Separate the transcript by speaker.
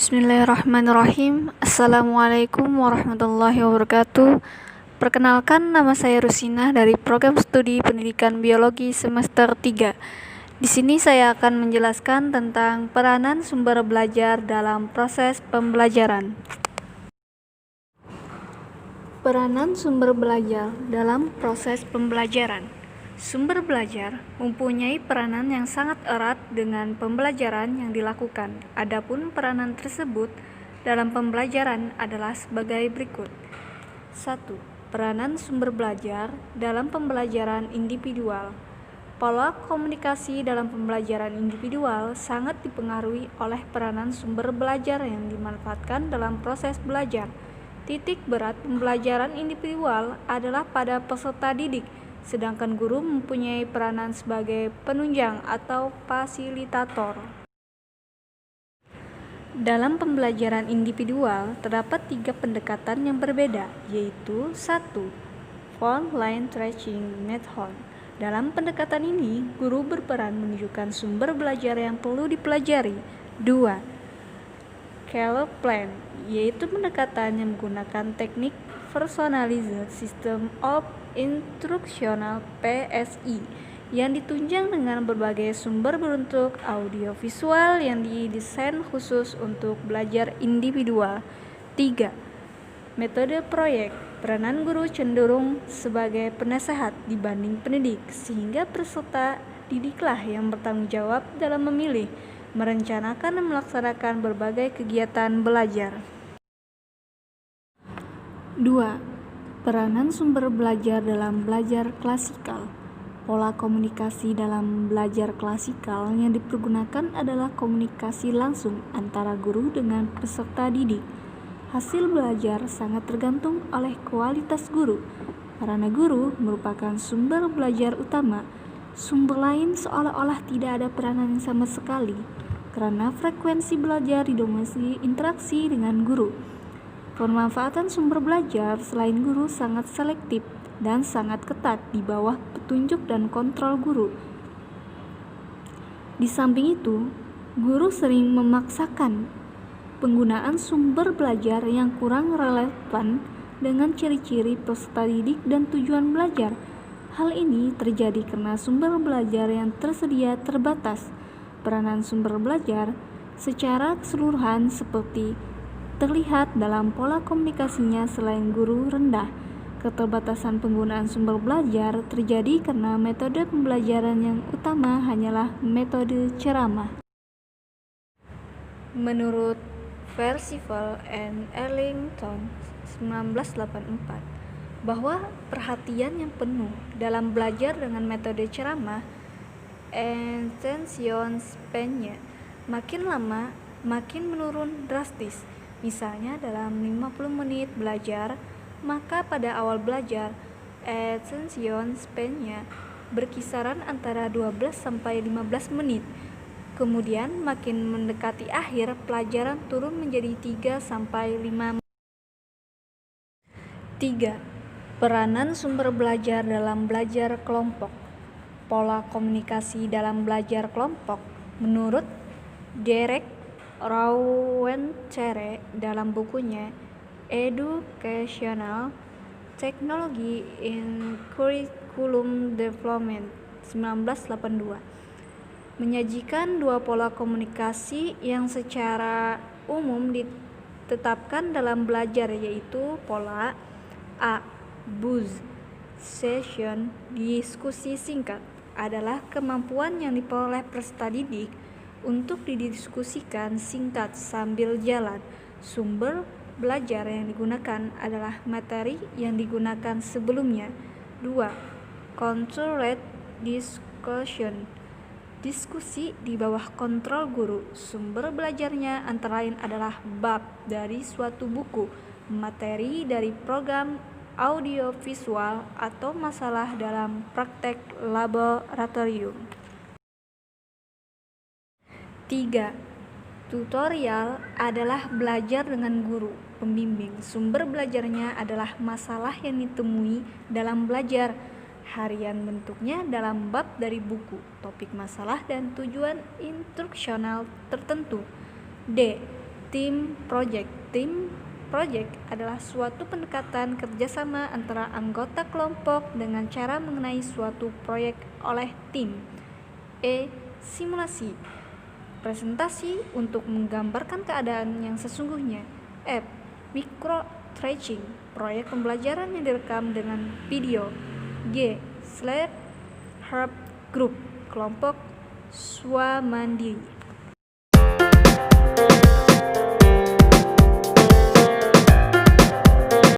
Speaker 1: Bismillahirrahmanirrahim. Assalamualaikum warahmatullahi wabarakatuh. Perkenalkan, nama saya Rusinah dari Program Studi Pendidikan Biologi semester 3. Di sini saya akan menjelaskan tentang peranan sumber belajar dalam proses pembelajaran. Peranan sumber belajar dalam proses pembelajaran. Sumber belajar mempunyai peranan yang sangat erat dengan pembelajaran yang dilakukan. Adapun peranan tersebut dalam pembelajaran adalah sebagai berikut. 1. Peranan sumber belajar dalam pembelajaran individual. Pola komunikasi dalam pembelajaran individual sangat dipengaruhi oleh peranan sumber belajar yang dimanfaatkan dalam proses belajar. Titik berat pembelajaran individual adalah pada peserta didik, sedangkan guru mempunyai peranan sebagai penunjang atau fasilitator. Dalam pembelajaran individual, terdapat 3 pendekatan yang berbeda, yaitu 1. Frontline Teaching Method. Dalam pendekatan ini, guru berperan menunjukkan sumber belajar yang perlu dipelajari. 2. Care Plan, yaitu pendekatan yang menggunakan teknik Personalized System of Instructional (PSI) yang ditunjang dengan berbagai sumber berbentuk audiovisual yang didesain khusus untuk belajar individual. 3. Metode proyek. Peranan guru cenderung sebagai penasehat dibanding pendidik, sehingga peserta didiklah yang bertanggung jawab dalam memilih, merencanakan dan melaksanakan berbagai kegiatan belajar. 2. Peranan sumber belajar dalam belajar klasikal. Pola komunikasi dalam belajar klasikal yang dipergunakan adalah komunikasi langsung antara guru dengan peserta didik. Hasil belajar sangat tergantung oleh kualitas guru, karena guru merupakan sumber belajar utama. Sumber lain seolah-olah tidak ada peranan sama sekali, karena frekuensi belajar didominasi interaksi dengan guru. Pemanfaatan sumber belajar selain guru sangat selektif dan sangat ketat di bawah petunjuk dan kontrol guru. Di samping itu, guru sering memaksakan penggunaan sumber belajar yang kurang relevan dengan ciri-ciri peserta didik dan tujuan belajar. Hal ini terjadi karena sumber belajar yang tersedia terbatas. Peranan sumber belajar secara keseluruhan seperti terlihat dalam pola komunikasinya selain guru rendah. Keterbatasan penggunaan sumber belajar terjadi karena metode pembelajaran yang utama hanyalah metode ceramah. Menurut Percival and Ellington 1984, bahwa perhatian yang penuh dalam belajar dengan metode ceramah, attention span-nya makin lama makin menurun drastis. Misalnya dalam 50 menit belajar, maka pada awal belajar, attention span-nya berkisaran antara 12 sampai 15 menit. Kemudian makin mendekati akhir, pelajaran turun menjadi 3 sampai 5 menit. 3. Peranan sumber belajar dalam belajar kelompok. Pola komunikasi dalam belajar kelompok. Menurut Derek Rauwentzer dalam bukunya Educational Technology in Curriculum Development 1982, menyajikan 2 pola komunikasi yang secara umum ditetapkan dalam belajar, yaitu pola A. Buzz session, diskusi singkat, adalah kemampuan yang diperoleh peserta didik untuk didiskusikan singkat sambil jalan. Sumber belajar yang digunakan adalah materi yang digunakan sebelumnya. 2. Controlled discussion, diskusi di bawah kontrol guru. Sumber belajarnya antara lain adalah bab dari suatu buku, materi dari program audiovisual, atau masalah dalam praktek laboratorium. 3. Tutorial adalah belajar dengan guru pembimbing. Sumber belajarnya adalah masalah yang ditemui dalam belajar. Harian bentuknya dalam bab dari buku, topik masalah dan tujuan instruksional tertentu. D. Team project. Team project adalah suatu pendekatan kerjasama antara anggota kelompok dengan cara mengenai suatu proyek oleh tim. Simulasi. Presentasi untuk menggambarkan keadaan yang sesungguhnya. Micro teaching. Proyek pembelajaran yang direkam dengan video. Help group. Kelompok swamandiri.